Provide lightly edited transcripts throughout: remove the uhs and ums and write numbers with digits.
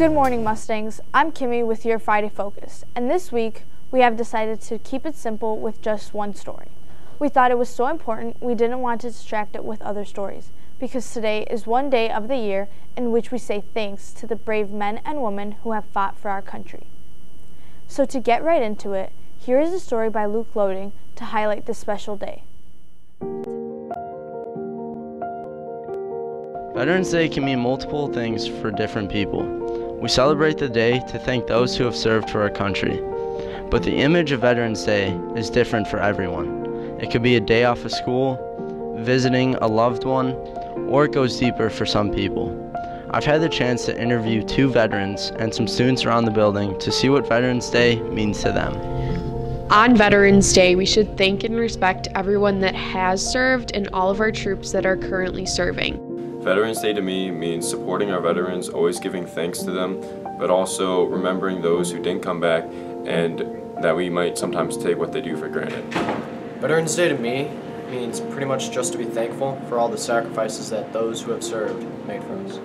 Good morning, Mustangs. I'm Kimmy with your Friday Focus, and this week we have decided to keep it simple with just one story. We thought it was so important we didn't want to distract it with other stories, because today is one day of the year in which we say thanks to the brave men and women who have fought for our country. So to get right into it, here is a story by Luke Loading to highlight this special day. Veterans Day can mean multiple things for different people. We celebrate the day to thank those who have served for our country. But the image of Veterans Day is different for everyone. It could be a day off of school, visiting a loved one, or it goes deeper for some people. I've had the chance to interview 2 veterans and some students around the building to see what Veterans Day means to them. On Veterans Day, we should thank and respect everyone that has served and all of our troops that are currently serving. Veterans Day to me means supporting our veterans, always giving thanks to them, but also remembering those who didn't come back and that we might sometimes take what they do for granted. Veterans Day to me means pretty much just to be thankful for all the sacrifices that those who have served made for us.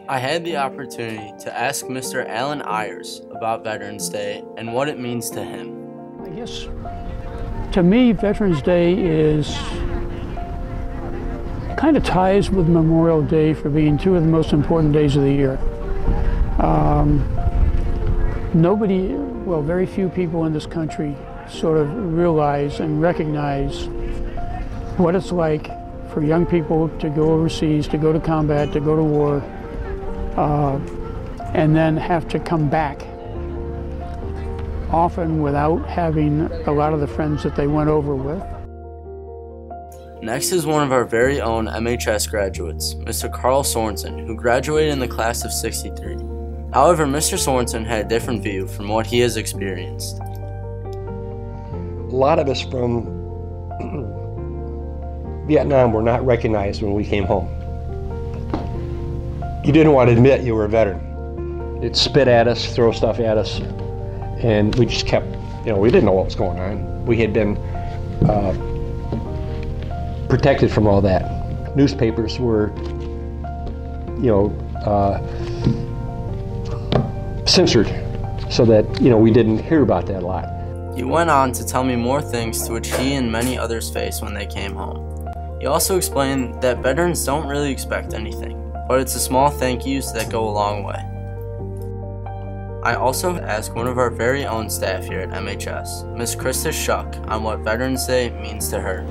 I had the opportunity to ask Mr. Alan Ayers about Veterans Day and what it means to him. I guess to me, Veterans Day is kind of ties with Memorial Day for being 2 of the most important days of the year. Very few people in this country sort of realize and recognize what it's like for young people to go overseas, to go to combat, to go to war, and then have to come back, often without having a lot of the friends that they went over with. Next is one of our very own MHS graduates, Mr. Carl Sorensen, who graduated in the class of '63. However, Mr. Sorensen had a different view from what he has experienced. A lot of us from Vietnam were not recognized when we came home. You didn't want to admit you were a veteran. They'd spit at us, throw stuff at us, and we just kept, we didn't know what was going on. We had been protected from all that. Newspapers were, censored so that, we didn't hear about that a lot. He went on to tell me more things to which he and many others faced when they came home. He also explained that veterans don't really expect anything, but it's the small thank yous that go a long way. I also asked one of our very own staff here at MHS, Ms. Krista Shuck, on what Veterans Day means to her.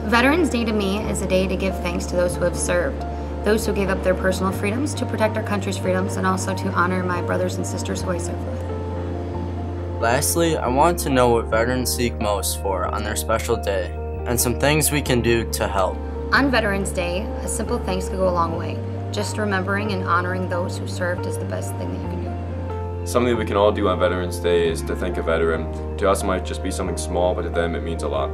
Veterans Day to me is a day to give thanks to those who have served, those who gave up their personal freedoms to protect our country's freedoms, and also to honor my brothers and sisters who I serve with. Lastly, I want to know what veterans seek most for on their special day, and some things we can do to help. On Veterans Day, a simple thanks could go a long way. Just remembering and honoring those who served is the best thing that you can do. Something we can all do on Veterans Day is to thank a veteran. To us it might just be something small, but to them it means a lot.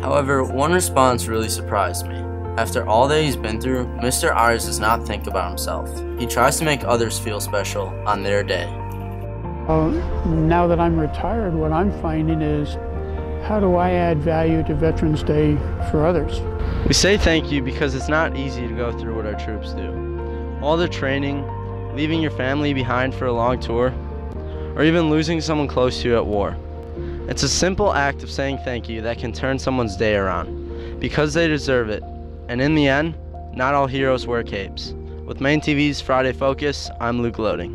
However, one response really surprised me. After all that he's been through, Mr. Ayers does not think about himself. He tries to make others feel special on their day. Now that I'm retired, what I'm finding is, how do I add value to Veterans Day for others? We say thank you because it's not easy to go through what our troops do. All the training, leaving your family behind for a long tour, or even losing someone close to you at war. It's a simple act of saying thank you that can turn someone's day around, because they deserve it. And in the end, not all heroes wear capes. With Maine TV's Friday Focus, I'm Luke Loading.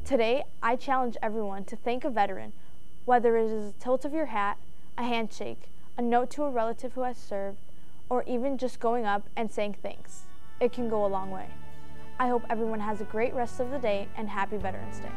Today, I challenge everyone to thank a veteran, whether it is a tilt of your hat, a handshake, a note to a relative who has served, or even just going up and saying thanks. It can go a long way. I hope everyone has a great rest of the day and happy Veterans Day.